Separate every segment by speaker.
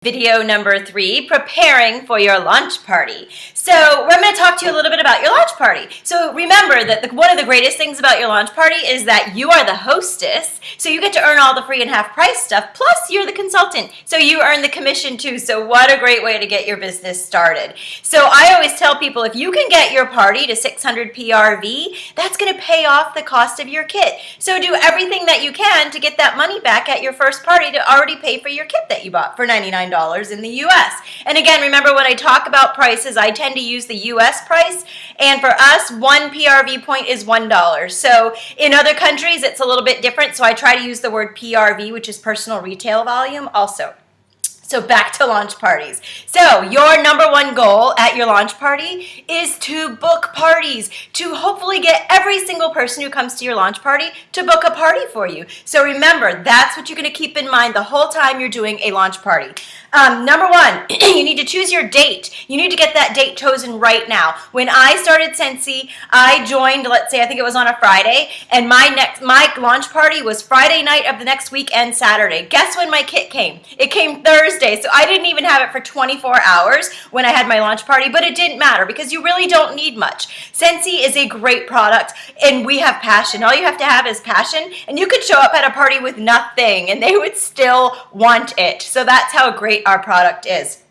Speaker 1: Video number 3, preparing for your launch party. So we're going to talk to you a little bit about your launch party. So remember that one of the greatest things about your launch party is that you are the hostess, so you get to earn all the free and half price stuff, plus you're the consultant, so you earn the commission too. So what a great way to get your business started. So I always tell people, if you can get your party to 600 PRV, that's going to pay off the cost of your kit. So do everything that you can to get that money back at your first party to already pay for your kit that you bought for $99 in the US. And again, remember when I talk about prices, I tend to use the US price, and for us, one PRV point is $1. So in other countries, it's a little bit different, so I try to use the word PRV, which is personal retail volume also. So back to launch parties. So your number one goal at your launch party is to book parties, to hopefully get every single person who comes to your launch party to book a party for you. So remember, that's what you're going to keep in mind the whole time you're doing a launch party. Number one, you need to choose your date. You need to get that date chosen right now. When I started Scentsy, I joined, let's say, I think it was on a Friday, and my launch party was Friday night of the next week and Saturday. Guess when my kit came? It came Thursday, so I didn't even have it for 24 hours when I had my launch party, but it didn't matter because you really don't need much. Scentsy is a great product, and we have passion. All you have to have is passion, and you could show up at a party with nothing, and they would still want it. So that's how great our product is.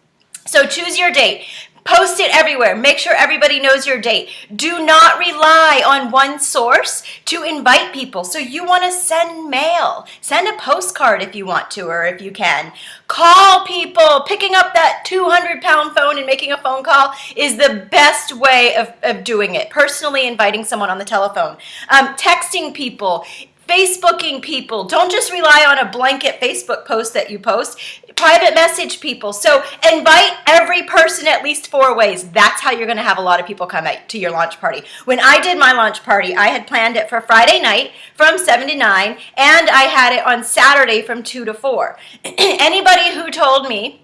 Speaker 1: So choose your date. Post it everywhere. Make sure everybody knows your date. Do not rely on one source to invite people. So you want to send mail. Send a postcard if you want to, or if you can. Call people. Picking up that 200-pound phone and making a phone call is the best way of doing it. Personally inviting someone on the telephone. Texting people. Facebooking people. Don't just rely on a blanket Facebook post that you post. Private message people. So invite every person at least 4 ways. That's how you're going to have a lot of people come out to your launch party. When I did my launch party, I had planned it for Friday night from 7 to 9, and I had it on Saturday from 2 to 4. Anybody who told me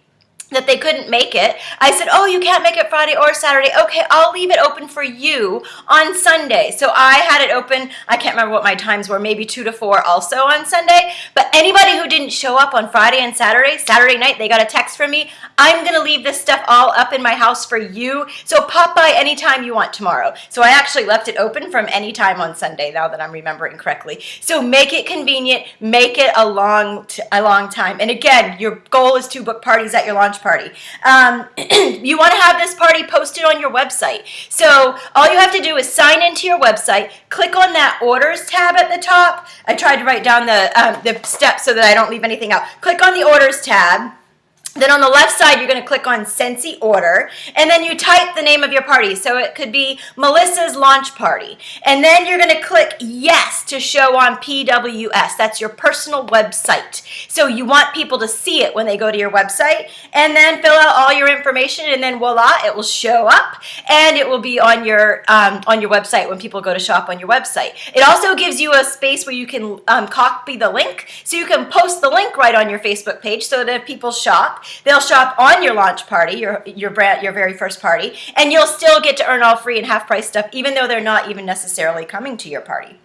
Speaker 1: that they couldn't make it, I said, oh, you can't make it Friday or Saturday. Okay, I'll leave it open for you on Sunday. So I had it open, I can't remember what my times were, maybe 2 to 4 also on Sunday. But anybody who didn't show up on Friday and Saturday night, they got a text from me, I'm going to leave this stuff all up in my house for you. So pop by anytime you want tomorrow. So I actually left it open from any time on Sunday, now that I'm remembering correctly. So make it convenient, make it a long time. And again, your goal is to book parties at your launch party. You want to have this party posted on your website. So all you have to do is sign into your website, click on that orders tab at the top. I tried to write down the steps so that I don't leave anything out. Click on the orders tab. Then on the left side, you're going to click on Scentsy Order, and then you type the name of your party. So it could be Melissa's Launch Party. And then you're going to click Yes to show on PWS. That's your personal website. So you want people to see it when they go to your website, and then fill out all your information, and then voila, it will show up, and it will be on your website when people go to shop on your website. It also gives you a space where you can copy the link, so you can post the link right on your Facebook page so that if people shop, they'll shop on your launch party, your very first party, and you'll still get to earn all free and half price stuff even though they're not even necessarily coming to your party.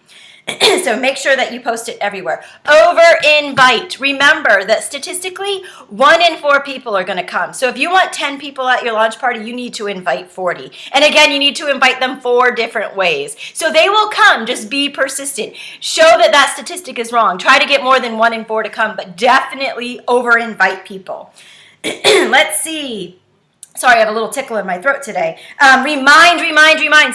Speaker 1: So make sure that you post it everywhere. Over invite. Remember that statistically 1 in 4 people are going to come. So if you want 10 people at your launch party, you need to invite 40. And again, you need to invite them 4 different ways. So they will come. Just be persistent. Show that that statistic is wrong. Try to get more than 1 in 4 to come, but definitely over invite people. Let's see. Sorry, I have a little tickle in my throat today. Remind.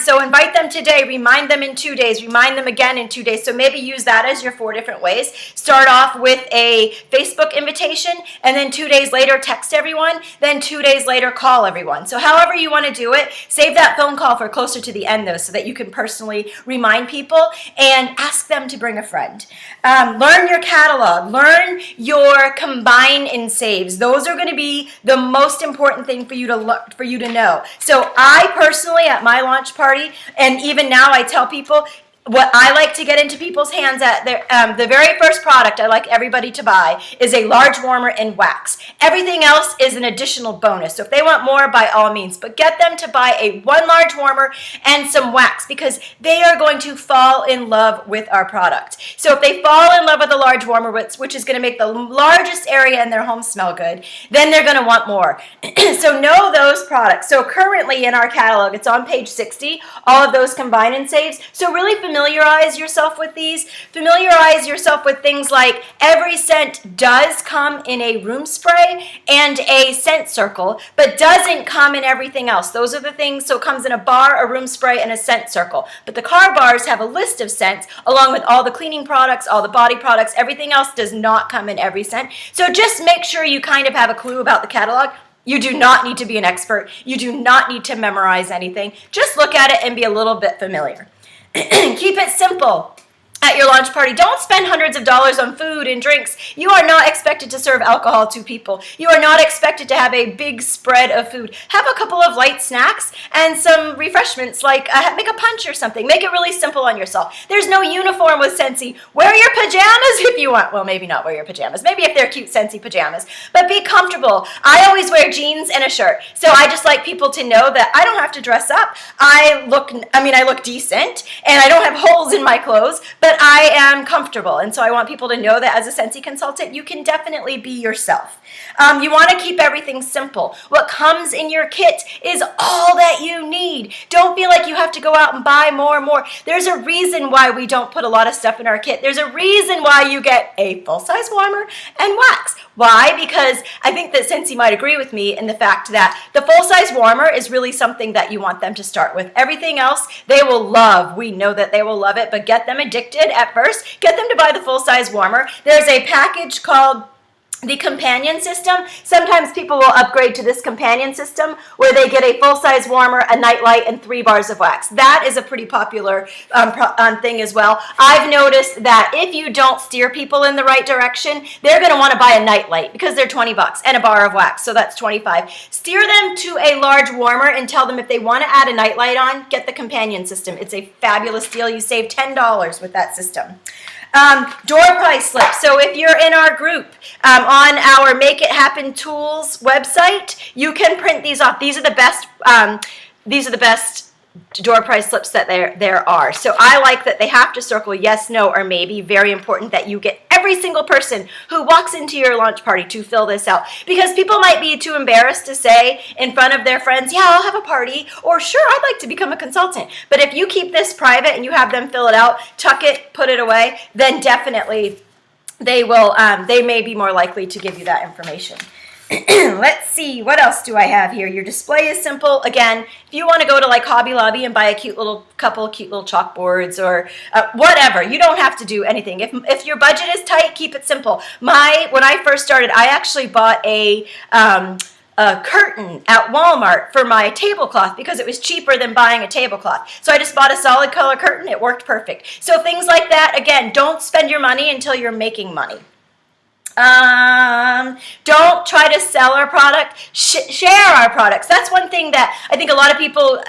Speaker 1: So invite them today, remind them in 2 days, remind them again in 2 days. So maybe use that as your 4 different ways. Start off with a Facebook invitation, and then 2 days later text everyone, then 2 days later call everyone. So however you want to do it, save that phone call for closer to the end though, so that you can personally remind people and ask them to bring a friend. Learn your catalog, learn your combine and saves. Those are going to be the most important thing for you to know. So I personally, at my launch party, and even now I tell people, what I like to get into people's hands at the very first product I like everybody to buy is a large warmer in wax. Everything else is an additional bonus. So if they want more, by all means, but get them to buy one large warmer and some wax because they are going to fall in love with our product. So if they fall in love with a large warmer, which is going to make the largest area in their home smell good, then they're going to want more. So know those products. So currently in our catalog, it's on page 60, all of those combine and saves. So really familiarize yourself with these. Familiarize yourself with things like every scent does come in a room spray and a scent circle, but doesn't come in everything else. Those are the things, so it comes in a bar, a room spray, and a scent circle. But the car bars have a list of scents along with all the cleaning products, all the body products. Everything else does not come in every scent. So just make sure you kind of have a clue about the catalog. You do not need to be an expert. You do not need to memorize anything. Just look at it and be a little bit familiar. Keep it simple at your launch party. Don't spend hundreds of dollars on food and drinks. You are not expected to serve alcohol to people. You are not expected to have a big spread of food. Have a couple of light snacks and some refreshments like make a punch or something. Make it really simple on yourself. There's no uniform with Scentsy. Wear your pajamas if you want. Well, maybe not wear your pajamas. Maybe if they're cute Scentsy pajamas. But be comfortable. I always wear jeans and a shirt. So I just like people to know that I don't have to dress up. I look decent and I don't have holes in my clothes, but I am comfortable, and so I want people to know that as a Scentsy consultant, you can definitely be yourself. You want to keep everything simple. What comes in your kit is all that you need. Don't feel like you have to go out and buy more and more. There's a reason why we don't put a lot of stuff in our kit. There's a reason why you get a full-size warmer and wax. Why? Because I think that Scentsy might agree with me in the fact that the full-size warmer is really something that you want them to start with. Everything else they will love. We know that they will love it, but get them addicted at first. Get them to buy the full-size warmer. There's a package called the companion system. Sometimes people will upgrade to this companion system where they get a full-size warmer, a nightlight, and 3 bars of wax. That is a pretty popular thing as well. I've noticed that if you don't steer people in the right direction, they're going to want to buy a nightlight because they're $20 and a bar of wax, so that's $25. Steer them to a large warmer and tell them if they want to add a nightlight on, get the companion system. It's a fabulous deal. You save $10 with that system. Door prize slips. So if you're in our group on our Make It Happen Tools website, you can print these off. These are the best. These are the best door prize slips that there are. So I like that they have to circle yes, no, or maybe. Very important that you get every single person who walks into your launch party to fill this out, because people might be too embarrassed to say in front of their friends, yeah, I'll have a party, or sure, I'd like to become a consultant. But if you keep this private and you have them fill it out, tuck it, put it away, then definitely they will. They may be more likely to give you that information. Let's see, what else do I have here? Your display is simple. Again, if you want to go to like Hobby Lobby and buy a cute little chalkboards or whatever, you don't have to do anything. If your budget is tight, keep it simple. When I first started, I actually bought a curtain at Walmart for my tablecloth because it was cheaper than buying a tablecloth. So I just bought a solid color curtain. It worked perfect. So things like that, again, don't spend your money until you're making money. Don't try to sell our product. Share our products. That's one thing that I think a lot of people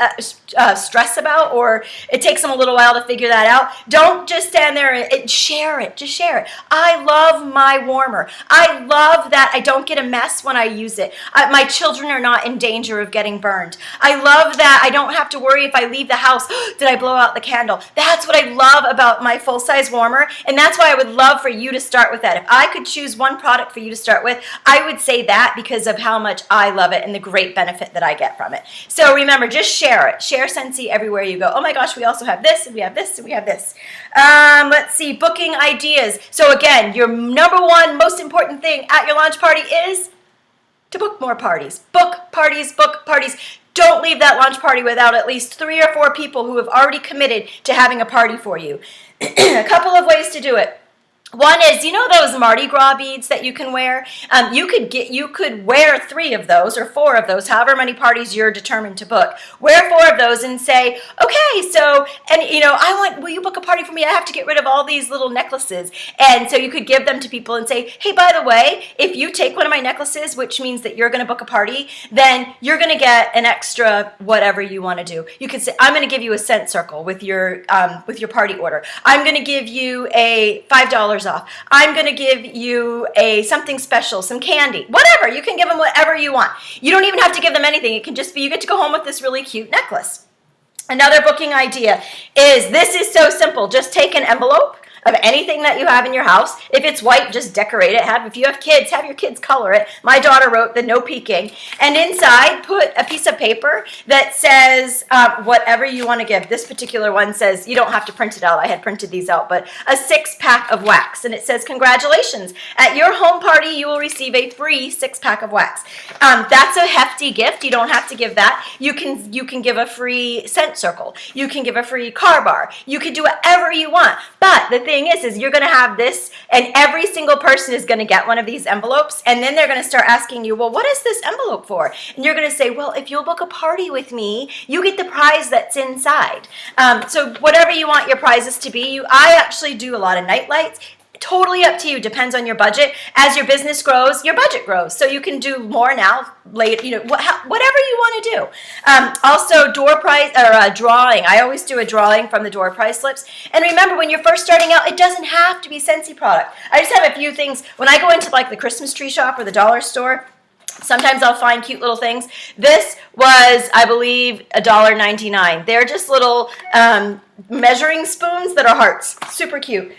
Speaker 1: stress about, or it takes them a little while to figure that out. Don't just stand there and share it. Just share it. I love my warmer. I love that I don't get a mess when I use it. My children are not in danger of getting burned. I love that I don't have to worry if I leave the house, did I blow out the candle? That's what I love about my full-size warmer, and that's why I would love for you to start with that. If I could choose one product for you to start with, I would say that, because of how much I love it and the great benefit that I get from it. So remember, just share it. Share Scentsy everywhere you go. Oh my gosh, we also have this, and we have this, and we have this. Let's see, booking ideas. So again, your number one most important thing at your launch party is to book more parties. Book parties, book parties. Don't leave that launch party without at least 3 or 4 people who have already committed to having a party for you. A couple of ways to do it. One is, you know those Mardi Gras beads that you can wear? You could wear 3 of those or 4 of those, however many parties you're determined to book. Wear 4 of those and say, okay, so, and will you book a party for me? I have to get rid of all these little necklaces. And so you could give them to people and say, hey, by the way, if you take one of my necklaces, which means that you're going to book a party, then you're going to get an extra whatever you want to do. You could say, I'm going to give you a scent circle with your party order. I'm going to give you a $5 off. I'm going to give you something special, some candy, whatever. You can give them whatever you want. You don't even have to give them anything. It can just be you get to go home with this really cute necklace. Another booking idea is, this is so simple. Just take an envelope of anything that you have in your house. If it's white, just decorate it. If you have kids, have your kids color it. My daughter wrote the no peeking. And inside, put a piece of paper that says whatever you want to give. This particular one says, you don't have to print it out. I had printed these out, but a 6-pack of wax. And it says, congratulations. At your home party, you will receive a free 6-pack of wax. That's a hefty gift. You don't have to give that. You can give a free scent circle. You can give a free car bar. You can do whatever you want. But the thing is you're going to have this, and every single person is going to get one of these envelopes, and then they're going to start asking you, well, what is this envelope for? And you're going to say, well, if you'll book a party with me, you get the prize that's inside. So whatever you want your prizes to be, I actually do a lot of night lights. Totally up to you. Depends on your budget. As your business grows, your budget grows. So you can do more now, later, whatever you want to do. Also, door prize or drawing. I always do a drawing from the door prize slips. And remember, when you're first starting out, it doesn't have to be Scentsy product. I just have a few things. When I go into like the Christmas tree shop or the dollar store, sometimes I'll find cute little things. This was, I believe, $1.99. They're just little measuring spoons that are hearts. Super cute.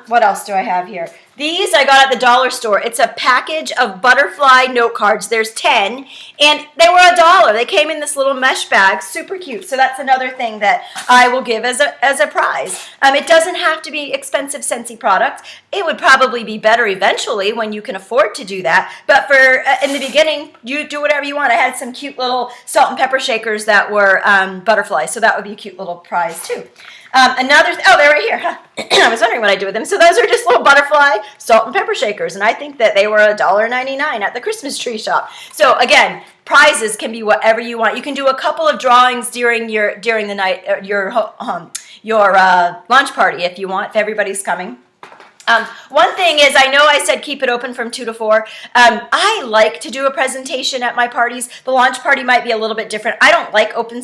Speaker 1: What else do I have here? These I got at the dollar store. It's a package of butterfly note cards. There's 10, and they were $1. They came in this little mesh bag. Super cute. So that's another thing that I will give as a prize. It doesn't have to be expensive Scentsy product. It would probably be better eventually when you can afford to do that. But for in the beginning, you do whatever you want. I had some cute little salt and pepper shakers that were butterflies. So that would be a cute little prize too. They're right here. Huh? I was wondering what I do with them. So those are just little butterfly salt and pepper shakers, and I think that they were $1.99 at the Christmas tree shop. So again, prizes can be whatever you want. You can do a couple of drawings during the night, your launch party if you want, if everybody's coming. One thing is, I know I said keep it open from 2 to 4. I like to do a presentation at my parties. The launch party might be a little bit different. I don't like open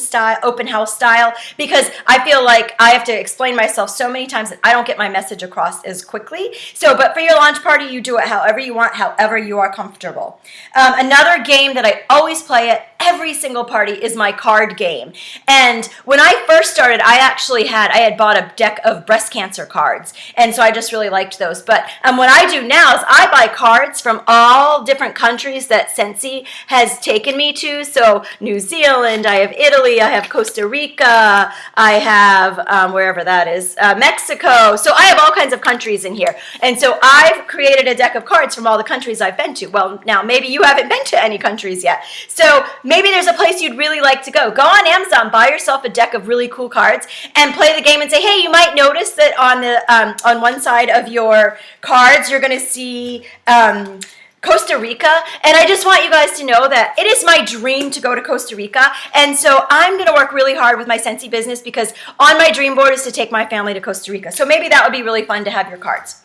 Speaker 1: house style, because I feel like I have to explain myself so many times that I don't get my message across as quickly. But for your launch party, you do it however you want, however you are comfortable. Another game that I always play at every single party is my card game. And when I first started, I had bought a deck of breast cancer cards, and so I just really liked those. But what I do now is I buy cards from all different countries that Scentsy has taken me to. So New Zealand, I have Italy, I have Costa Rica, I have wherever that is, Mexico. So I have all kinds of countries in here. And so I've created a deck of cards from all the countries I've been to. Well, now maybe you haven't been to any countries yet. So maybe there's a place you'd really like to go. Go on Amazon, buy yourself a deck of really cool cards, and play the game and say, hey, you might notice that on one side of your cards, you're going to see Costa Rica, and I just want you guys to know that it is my dream to go to Costa Rica, and so I'm going to work really hard with my Scentsy business, because on my dream board is to take my family to Costa Rica. So maybe that would be really fun to have your cards.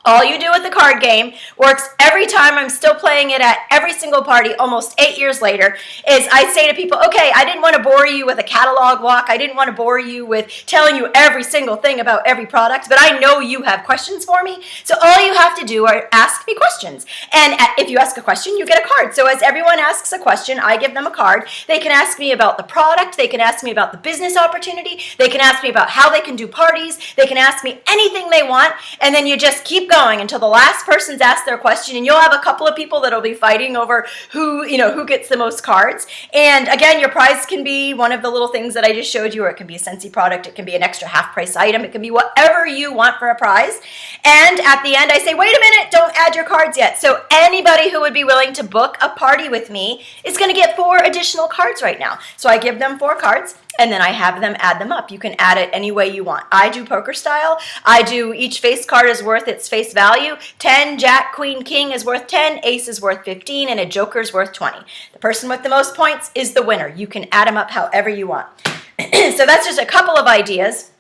Speaker 1: All you do with the card game works every time. I'm still playing it at every single party almost 8 years later. Is I say to people, okay, I didn't want to bore you with a catalog walk. I didn't want to bore you with telling you every single thing about every product, but I know you have questions for me. So all you have to do are ask me questions. And if you ask a question, you get a card. So as everyone asks a question, I give them a card. They can ask me about the product. They can ask me about the business opportunity. They can ask me about how they can do parties. They can ask me anything they want. And then you just keep going until the last person's asked their question, and you'll have a couple of people that'll be fighting over who gets the most cards. And again, your prize can be one of the little things that I just showed you, or it can be a Scentsy product, it can be an extra half-price item, it can be whatever you want for a prize. And at the end, I say, wait a minute, don't add your cards yet. So anybody who would be willing to book a party with me is going to get 4 additional cards right now. So I give them 4 cards, and then I have them add them up. You can add it any way you want. I do poker style. I do each face card is worth its face value. 10, Jack, Queen, King is worth 10, Ace is worth 15, and a Joker is worth 20. The person with the most points is the winner. You can add them up however you want. So that's just a couple of ideas.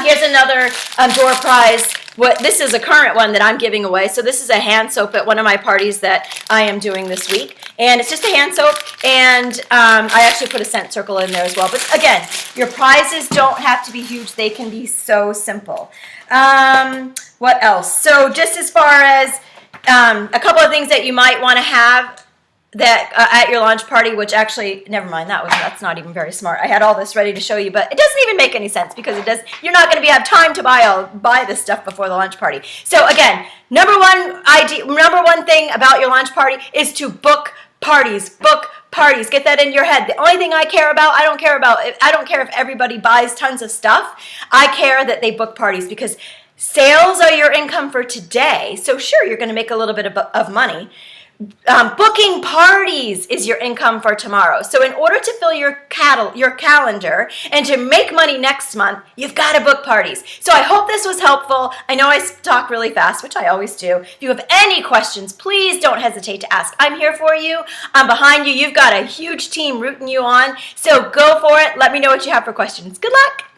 Speaker 1: Here's another door prize. This is a current one that I'm giving away. So this is a hand soap at one of my parties that I am doing this week. And it's just a hand soap. And I actually put a scent circle in there as well. But again, your prizes don't have to be huge. They can be so simple. What else? So just as far as a couple of things that you might want to have that at your launch party, which actually, never mind, that's not even very smart. I had all this ready to show you, but it doesn't even make any sense because you're not going to have time to buy this stuff before the launch party. So again, number one thing about your launch party is to book parties. Book parties. Get that in your head. The only thing I don't care if everybody buys tons of stuff. I care that they book parties because sales are your income for today. So sure, you're going to make a little bit of money. Booking parties is your income for tomorrow. So in order to fill your calendar and to make money next month, you've got to book parties. So I hope this was helpful. I know I talk really fast, which I always do. If you have any questions, please don't hesitate to ask. I'm here for you. I'm behind you. You've got a huge team rooting you on. So go for it. Let me know what you have for questions. Good luck.